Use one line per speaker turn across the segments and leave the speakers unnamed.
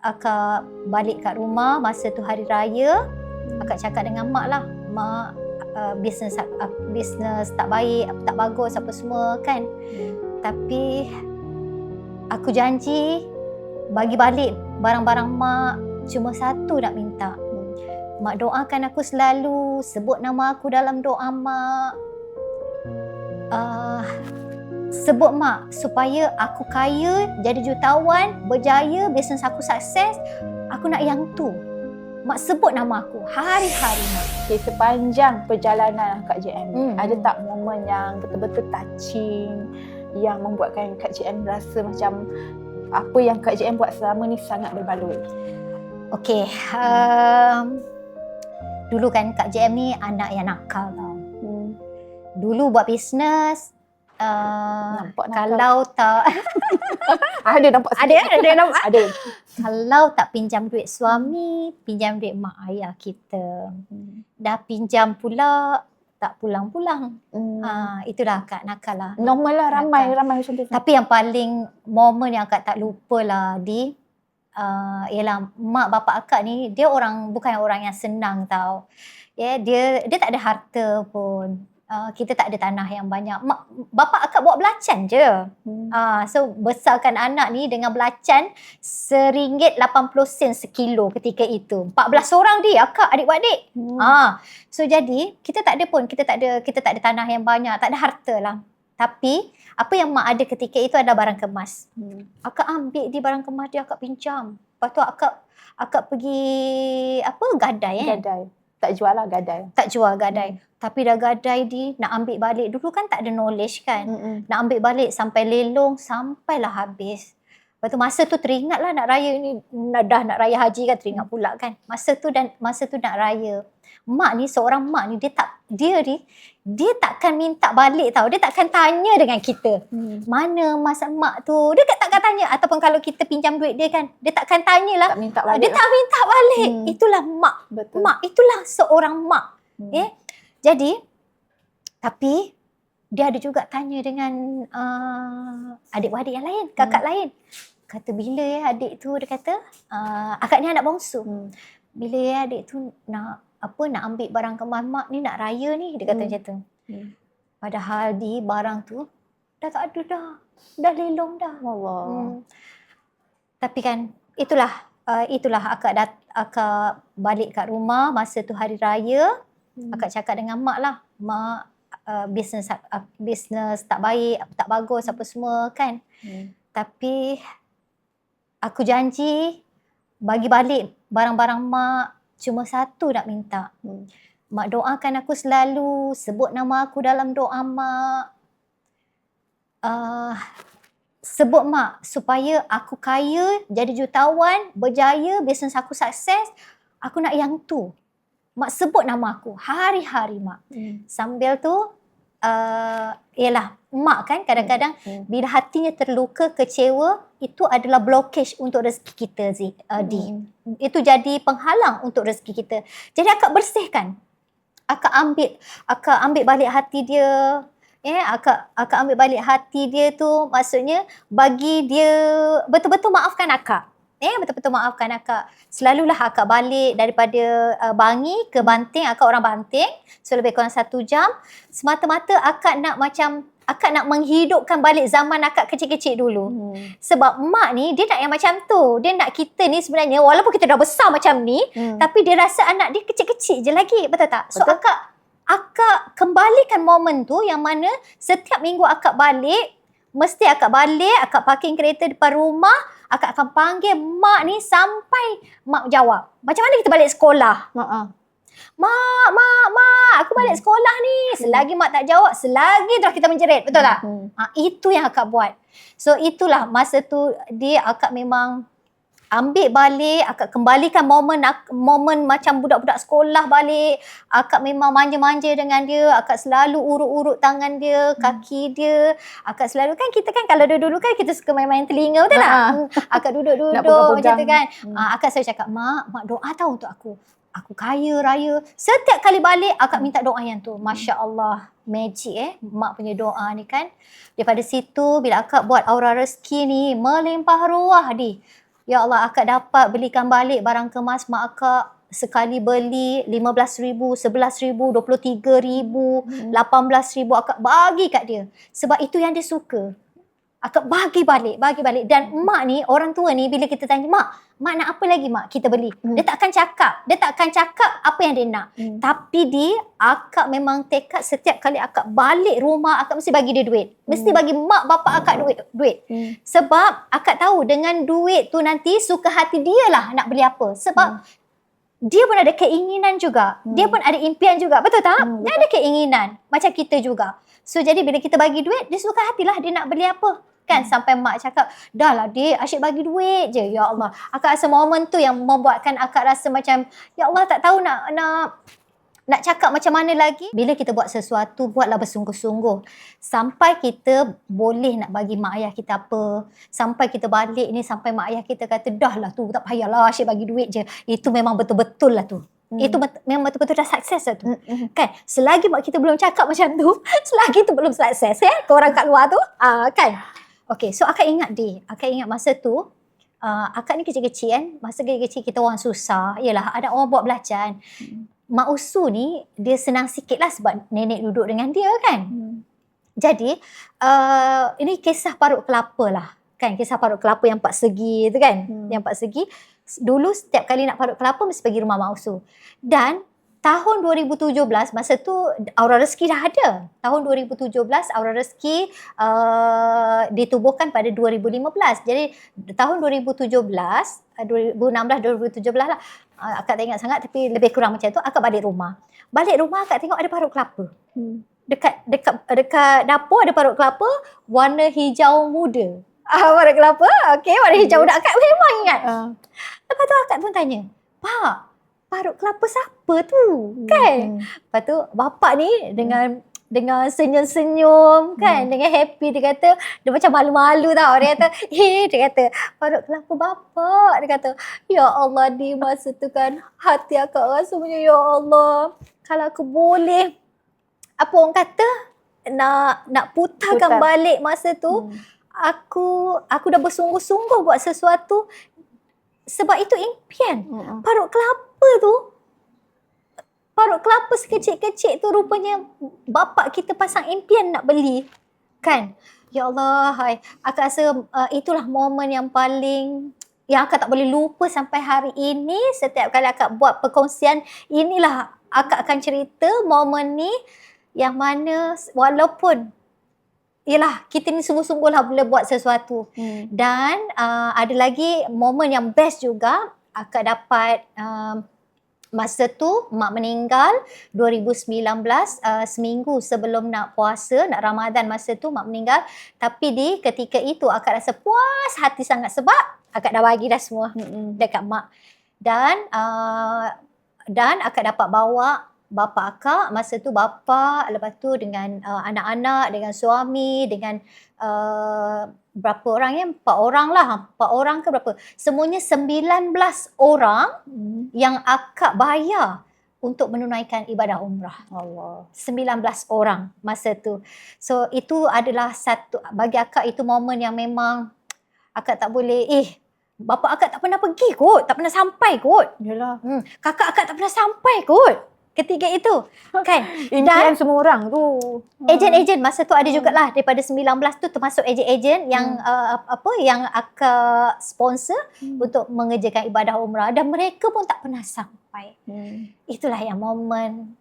akak balik kat rumah masa tu hari raya, akak cakap dengan mak lah, mak bisnes tak baik, tak bagus apa semua kan. Tapi aku janji bagi balik barang-barang mak, cuma satu nak minta. Mak doakan aku selalu, sebut nama aku dalam doa mak. Sebut mak supaya aku kaya, jadi jutawan, berjaya, bisnes aku sukses. Aku nak yang tu. Mak sebut nama aku hari-hari mak.
Okay, sepanjang perjalanan Kak JM, ada tak momen yang betul-betul touching yang membuatkan Kak JM rasa macam apa yang Kak JM buat selama ni sangat berbaloi?
Okey, dulu kan Kak JM ni anak yang nakal tau. Dulu buat bisnes, kalau tak
Ada nampak sikit.
ada nampak.
Ada.
Kalau tak pinjam duit suami, pinjam duit mak ayah kita. Dah pinjam pula, tak pulang-pulang. Itulah akak nakal lah.
Normal lah, ramai macam tu.
Tapi yang paling momen yang akak tak lupa lah ialah mak bapak akak ni, dia bukan orang yang senang tau. Dia tak ada harta pun. Kita tak ada tanah yang banyak. Bapak akak bawa belacan je. So besarkan anak ni dengan belacan RM1.80 sekilo ketika itu. 14 orang dia, akak, adik-beradik. So jadi kita tak ada tanah yang banyak, tak ada harta lah. Tapi apa yang mak ada ketika itu adalah barang kemas. Akak ambil di barang kemas dia, akak pinjam. Lepas tu akak pergi gadai.
Gadai. Tak jual lah, gadai.
Tak jual, gadai. Tapi dah gadai nak ambil balik. Dulu kan tak ada knowledge kan. Nak ambil balik sampai lelong, sampailah habis. Lepas tu masa tu teringatlah nak raya ni, dah nak raya haji kan, teringat pula kan. Masa tu nak raya. Mak ni, seorang mak ni, dia takkan minta balik tau. Dia takkan tanya dengan kita. Mana masa mak tu? Dia takkan tanya. Ataupun kalau kita pinjam duit dia kan, dia takkan tanyalah.
Tak minta balik.
Dia tak minta balik. Itulah mak.
Betul.
Mak, itulah seorang mak. Jadi, tapi dia ada juga tanya dengan adik-beradik yang lain, kakak lain. Kata bila adik tu, dia kata, akak ni anak bongsu. Bila adik tu nak ambil barang kemas mak ni, nak raya ni, dia kata macam tu. Padahal di barang tu dah tak ada dah. Dah lelong dah.
Allah.
Tapi kan itulah akak balik kat rumah masa tu hari raya. Akak cakap dengan mak lah, mak bisnes tak baik, tak bagus apa semua kan. Tapi aku janji bagi balik barang-barang mak, cuma satu nak minta. Mak doakan aku selalu, sebut nama aku dalam doa mak. Sebut mak supaya aku kaya, jadi jutawan, berjaya, bisnes aku sukses. Aku nak yang tu. Mak sebut nama aku hari-hari mak. Sambil tu mak kan kadang-kadang bila hatinya terluka, kecewa, itu adalah blockage untuk rezeki kita Itu jadi penghalang untuk rezeki kita. Jadi akak bersihkan. Akak ambil balik hati dia. Akak ambil balik hati dia tu, maksudnya bagi dia betul-betul maafkan akak. Betul-betul maafkan akak. Selalulah akak balik daripada Bangi ke Banting, akak orang Banting. So lebih kurang 1 jam. Semata-mata akak nak menghidupkan balik zaman akak kecil-kecil dulu. Sebab mak ni, dia nak yang macam tu. Dia nak kita ni sebenarnya, walaupun kita dah besar macam ni, tapi dia rasa anak dia kecil-kecil je lagi. Betul tak? So akak kembalikan momen tu yang mana setiap minggu akak balik, mesti akak balik, akak parking kereta depan rumah, akak akan panggil mak ni sampai mak jawab. Macam mana kita balik sekolah? Mak, aku balik sekolah ni. Selagi mak tak jawab, selagi terus kita menjerit. Betul tak? Itu yang akak buat. So itulah masa tu akak memang ambil balik, akak kembalikan momen macam budak-budak sekolah balik. Akak memang manja-manja dengan dia, akak selalu urut-urut tangan dia, kaki dia. Akak selalu kan, kita kan kalau dulu kan kita suka main-main telinga, betul tak? Akak duduk-duduk macam tu kan. Akak selalu cakap, mak doa tahu untuk aku. Aku kaya raya. Setiap kali balik akak minta doa yang tu. Masya Allah, magic mak punya doa ni kan. Daripada situ bila akak buat aura rezeki ni melimpah ruah Ya Allah, akak dapat belikan balik barang kemas mak akak sekali beli 15,000, 11,000, 23,000, 18,000 akak bagi kat dia. Sebab itu yang dia suka. Akak bagi balik. Dan mak ni, orang tua ni bila kita tanya, mak nak apa lagi mak kita beli? Dia takkan cakap apa yang dia nak. Tapi akak memang tekad setiap kali akak balik rumah, akak mesti bagi dia duit. Mesti bagi mak bapak akak duit. Sebab akak tahu dengan duit tu nanti suka hati dia lah nak beli apa. Sebab dia pun ada keinginan juga. Dia pun ada impian juga. Betul tak? Dia ada keinginan. Macam kita juga. So jadi bila kita bagi duit, dia suka hatilah dia nak beli apa. Kan sampai mak cakap, dah lah dik, asyik bagi duit je. Ya Allah. Akak rasa momen tu yang membuatkan akak rasa macam, ya Allah tak tahu nak cakap macam mana lagi. Bila kita buat sesuatu, buatlah bersungguh-sungguh. Sampai kita boleh nak bagi mak ayah kita apa. Sampai kita balik ni, sampai mak ayah kita kata, dah lah tu, tak payahlah asyik bagi duit je. Itu memang betul-betul lah tu. Itu memang betul-betul dah sukses lah tu. Kan? Selagi mak kita belum cakap macam tu, selagi tu belum sukses korang kat luar tu. Kan? Okay, so akak ingat akak ingat masa tu, akak ni kecil-kecil kan. Masa kecil-kecil kita orang susah. Yelah, ada orang buat belacan. Mak usu ni, dia senang sikit lah sebab nenek duduk dengan dia kan. Jadi, ini kisah parut kelapa lah. Kan, kisah parut kelapa yang 4 segi tu kan. Yang 4 segi. Dulu setiap kali nak parut kelapa mesti pergi rumah mak usu. Dan tahun 2017 masa tu Aura Rezeki dah ada. Tahun 2017 Aura Rezeki ditubuhkan pada 2015. Jadi tahun 2017, 2016, 2017 lah. Akak tak ingat sangat tapi lebih kurang macam tu. Akak balik rumah. Akak tengok ada parut kelapa. Dekat dapur ada parut kelapa warna hijau muda. Parut kelapa, okey, warna hijau muda. Akak memang ingat. Lepas tu akak pun tanya, Pak, parut kelapa siapa tu? Kan? Lepas tu bapak ni dengan senyum-senyum kan, dengan happy dia kata, dia macam malu-malu tau. Dia kata, dia kata, parut kelapa bapak. Dia kata, ya Allah di masa tu kan hati akak rasa macam, ya Allah, kalau aku boleh, apa orang kata, nak putarkan balik masa tu, aku dah bersungguh-sungguh buat sesuatu sebab itu impian. Parut kelapa sekecil-kecil tu rupanya bapak kita pasang impian nak beli. Kan? Ya Allah, akak rasa itulah momen yang paling yang akak tak boleh lupa sampai hari ini. Setiap kali akak buat perkongsian, inilah akak akan cerita momen ni yang mana walaupun yelah, kita ni sungguh-sungguhlah boleh buat sesuatu. Dan ada lagi momen yang best juga. Akak dapat masa tu mak meninggal 2019, seminggu sebelum nak puasa, nak Ramadan masa tu mak meninggal. Tapi ketika itu akak rasa puas hati sangat sebab akak dah bagi dah semua dekat mak. Dan akak dapat bawa bapa akak masa tu, bapa, lepas tu dengan anak-anak, dengan suami, dengan berapa orang ya? 4 orang lah. 4 orang ke berapa? Semuanya 19 orang yang akak bayar untuk menunaikan ibadah umrah. Allah. 19 orang masa tu. So itu adalah satu, bagi akak itu momen yang memang akak tak boleh, bapa akak tak pernah pergi kot, tak pernah sampai kot.
Yalah.
Kakak akak tak pernah sampai kot ketika itu kan.
Impian semua orang tu.
Ejen-ejen masa tu ada jugalah daripada 19 tu, termasuk ejen-ejen yang yang akak sponsor untuk mengerjakan ibadah umrah, dan mereka pun tak pernah sampai. Itulah yang momen,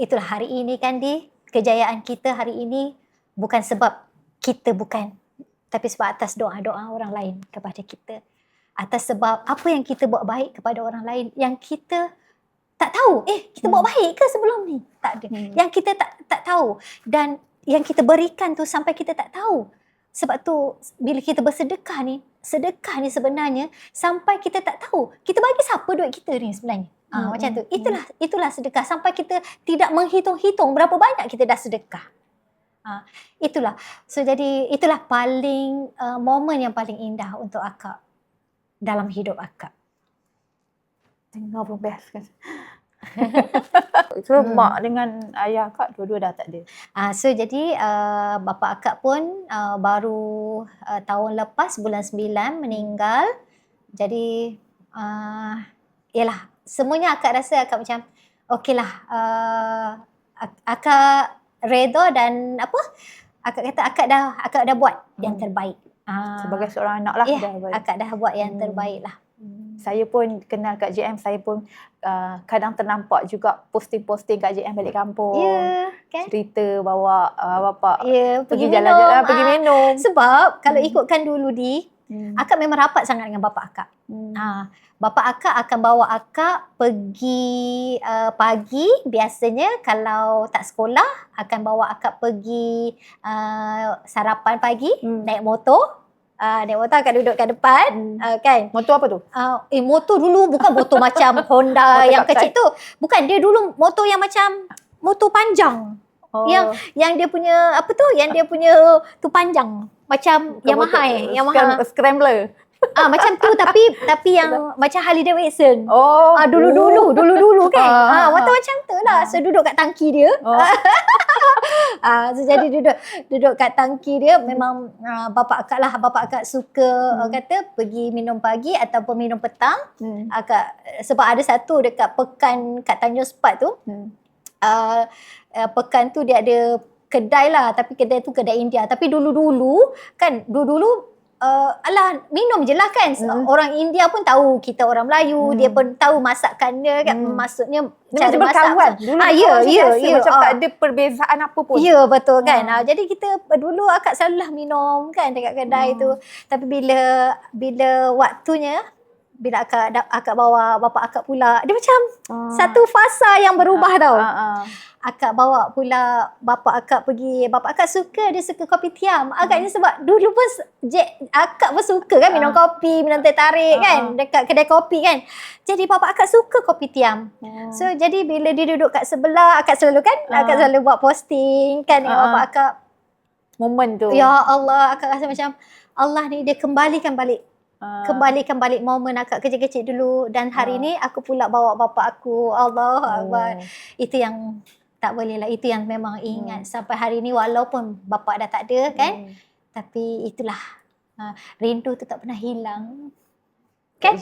itulah hari ini kan kejayaan kita hari ini bukan sebab kita bukan, tapi sebab atas doa-doa orang lain kepada kita, atas sebab apa yang kita buat baik kepada orang lain yang kita tak tahu, kita buat baik ke sebelum ni? Tak ada. Yang kita tak tahu. Dan yang kita berikan tu sampai kita tak tahu. Sebab tu bila kita bersedekah ni, sedekah ni sebenarnya sampai kita tak tahu kita bagi siapa duit kita ni sebenarnya. Macam tu. Itulah sedekah, sampai kita tidak menghitung-hitung berapa banyak kita dah sedekah. Itulah. So jadi itulah paling momen yang paling indah untuk akak dalam hidup akak.
Tengok pun best kan. So mak dengan ayah akak dua-dua dah tak ada.
So jadi bapa akak pun baru tahun lepas bulan 9 meninggal. Jadi yalah, semuanya akak rasa akak macam okeylah, akak redha dan apa, akak kata akak dah buat yang terbaik.
Sebagai seorang anak lah.
Ya,
dah buat.
akak dah buat yang terbaik lah.
Saya pun kenal Kak JM, saya pun kadang ternampak juga posting-posting Kak JM balik kampung.
Ya, kan?
Cerita bawa bapak
Pergi
jalan-jalan,
minum.
pergi minum.
Sebab kalau ikutkan dulu akak memang rapat sangat dengan bapa akak. Bapa akak akan bawa akak pergi pagi, biasanya kalau tak sekolah akan bawa akak pergi sarapan pagi, naik motor. Naik motor akak duduk kat depan, kan?
Motor apa tu?
Motor dulu bukan motor macam Honda
Motor
yang
kat
kecil tu. Bukan, dia dulu motor yang macam motor panjang. Yang dia punya apa tu? Yang dia punya tu panjang. Macam Yamaha.
Scrambler.
Macam tu tapi yang macam Harley Davidson. Dulu kan. Motor macam tu lah. So duduk kat tangki dia. So jadi duduk kat tangki dia, memang bapa akak suka kata pergi minum pagi ataupun minum petang. Akak sebab ada satu dekat pekan kat Tanjung Sepat tu. Pekan tu dia ada kedai lah, tapi kedai tu kedai India. Tapi dulu alah minum je lah kan. Orang India pun tahu kita orang Melayu, dia pun tahu masakan dia kan. Maksudnya
dia
cara
macam
masak.
berkawan. Dulu
ya.
Macam tak ada perbezaan apa pun.
Ya, betul kan. Jadi kita dulu akak selalulah minum kan dekat kedai tu. Tapi bila waktunya, bila akak bawa bapa akak pula, dia macam satu fasa yang berubah tau. Akak bawa pula bapa akak pergi. Bapa akak dia suka kopi tiam. Agaknya sebab dulu pun akak pun suka kan minum kopi, minum teh tarik kan dekat kedai kopi kan. Jadi bapa akak suka kopi tiam. So jadi bila dia duduk kat sebelah, akak selalu buat posting kan dengan bapa akak.
Momen tu.
Ya Allah, akak rasa macam Allah ni dia kembalikan balik momen akak kecil-kecil dulu, dan hari ni aku pula bawa bapa aku. Allah Akbar. Itu yang tak boleh lah, itu yang memang ingat sampai hari ni, walaupun bapa dah tak ada kan, tapi itulah rindu tu tak pernah hilang kan.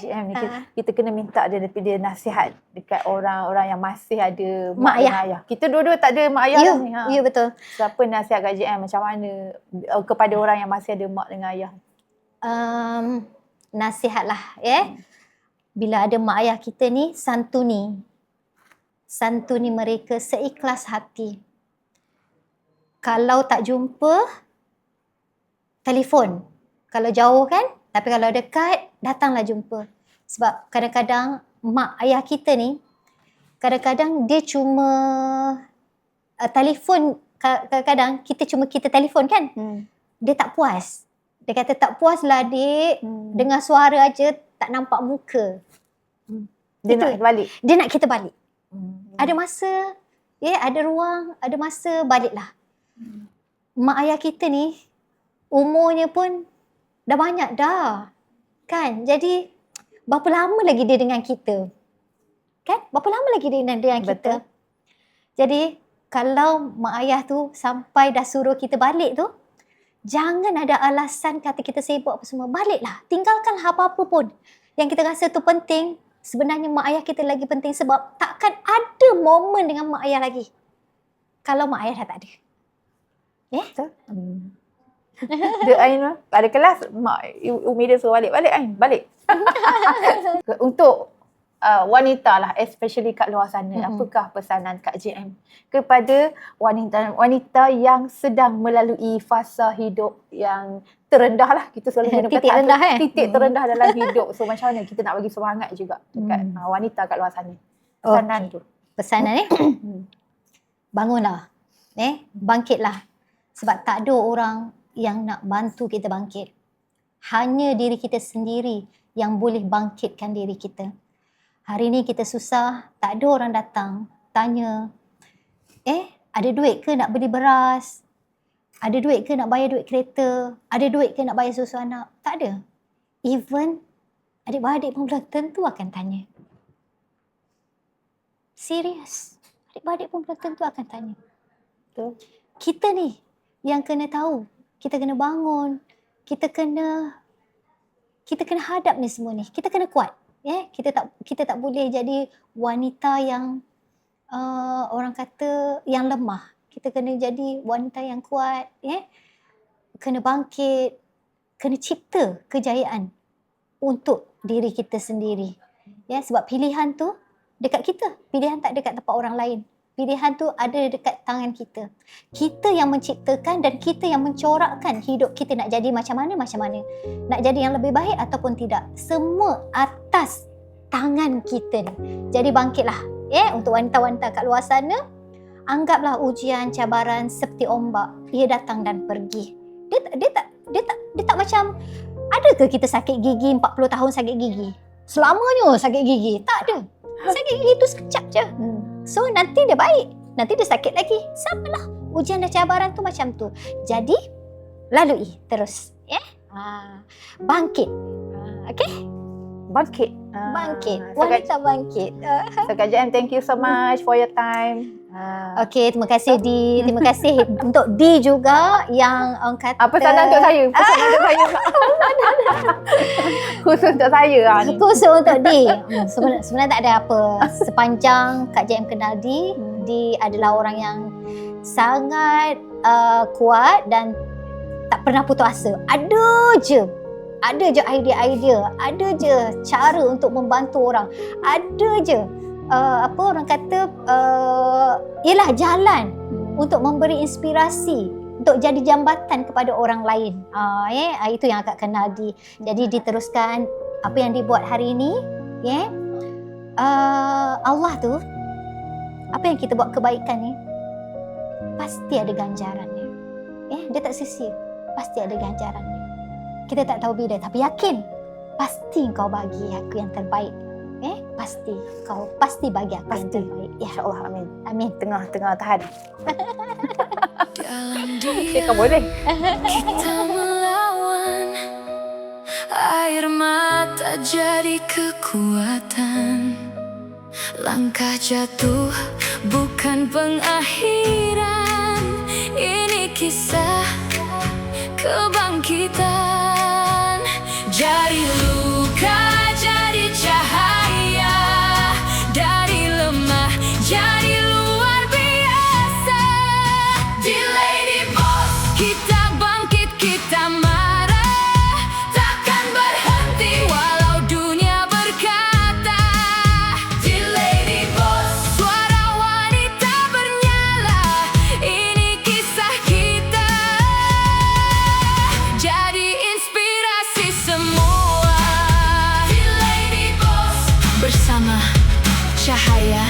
Kita kena minta dia nasihat dekat orang-orang yang masih ada
mak ayah.
Kita dua-dua tak ada mak ayah ni.
Ya betul.
Siapa nasihat Kak JM macam mana kepada orang yang masih ada mak dengan ayah?
Nasihatlah bila ada mak ayah kita ni, santuni mereka seikhlas hati. Kalau tak jumpa, telefon. Kalau jauh kan, tapi kalau dekat, datanglah jumpa. Sebab kadang-kadang mak ayah kita ni, kadang-kadang dia cuma telefon, kadang-kadang kita telefon kan, dia tak puas. Dia kata tak puas lah dik, dengar suara aja tak nampak muka.
Dia nak kita balik.
Dia nak kita balik. Ada masa, ada ruang, ada masa, baliklah. Mak ayah kita ni, umurnya pun dah banyak dah. Kan? Jadi, berapa lama lagi dia dengan kita? Kan? Berapa lama lagi dia dengan kita? Jadi, kalau mak ayah tu sampai dah suruh kita balik tu, jangan ada alasan kata kita sibuk apa semua. Baliklah. Tinggalkanlah apa-apa pun yang kita rasa tu penting. Sebenarnya mak ayah kita lagi penting, sebab takkan ada momen dengan mak ayah lagi kalau mak ayah dah tak ada.
Betul. Ain ada kelas, mak Umi dia suruh balik Ain, balik. Untuk wanita lah, especially kat luar sana, apakah pesanan Kak JM kepada wanita yang sedang melalui fasa hidup yang terendah lah, kita selalu guna
titik rendah
titik terendah dalam hidup. So macam mana kita nak bagi semangat juga dekat wanita kat luar sana? Pesanan tu.
Pesanan bangunlah, bangkitlah, sebab tak ada orang yang nak bantu kita bangkit. Hanya diri kita sendiri yang boleh bangkitkan diri kita. Hari ni kita susah, tak ada orang datang tanya, ada duit ke nak beli beras? Ada duit ke nak bayar duit kereta? Ada duit ke nak bayar susu anak? Tak ada. Even adik-beradik pun belum tentu akan tanya. Serius. Adik-beradik pun belum tentu akan tanya.
Betul.
Kita ni yang kena tahu. Kita kena bangun. Kita kena kita kena hadap ni semua ni. Kita kena kuat. Kita tak boleh jadi wanita yang orang kata yang lemah. Kita kena jadi wanita yang kuat, kena bangkit, kena cipta kejayaan untuk diri kita sendiri. Sebab pilihan tu dekat kita. Pilihan tak dekat tempat orang lain. Pilihan tu ada dekat tangan kita. Kita yang menciptakan dan kita yang mencorakkan hidup kita nak jadi macam mana. Nak jadi yang lebih baik ataupun tidak. Semua atas tangan kita ni. Jadi bangkitlah. Untuk wanita-wanita kat luar sana, anggaplah ujian, cabaran seperti ombak. Ia datang dan pergi. Dia tak macam, adakah kita sakit gigi 40 tahun sakit gigi? Selamanya sakit gigi? Tak ada. Sakit gigi tu sekejap je. So nanti dia baik, nanti dia sakit lagi. Samalah ujian dan cabaran tu macam tu. Jadi lalui terus, bangkit. Okay?
Bangkit.
Wanita bangkit.
So Kak JM, thank you so much for your time.
Okay, terima kasih Di. Terima kasih untuk Di juga yang orang kata
Pesanan untuk saya. Pesanan untuk saya. Khusus untuk saya ni.
Khusus untuk Di. Sebenarnya tak ada apa. Sepanjang Kak JM kenal Di, Di adalah orang yang sangat kuat dan tak pernah putus asa. Ada je idea-idea, ada je cara untuk membantu orang, ada je orang kata ialah jalan untuk memberi inspirasi, untuk jadi jambatan kepada orang lain. Itu yang akak kenal Di. Jadi diteruskan apa yang dibuat hari ini. Allah tu, apa yang kita buat kebaikan ni pasti ada ganjarannya. Dia tak sia-sia, pasti ada ganjarannya. Kita tak tahu bila, tapi yakin pasti kau bagi aku yang terbaik. Pasti kau pasti bagi aku yang terbaik.
InsyaAllah, amin.
Amin.
Tengah tahan. Kau boleh.
Kita melawan, air mata jadi kekuatan. Langkah jatuh bukan pengakhiran. Ini kisah kebangkitan. Dari luka jadi cahaya, dari lemah jadi luar biasa. Di Lady Boss kita bangkit, kita marah, takkan berhenti walau dunia berkata. Di Lady Boss suara wanita bernyala, ini kisah kita. Jadi inspirasi semua. Di Lady Boss bersama cahaya.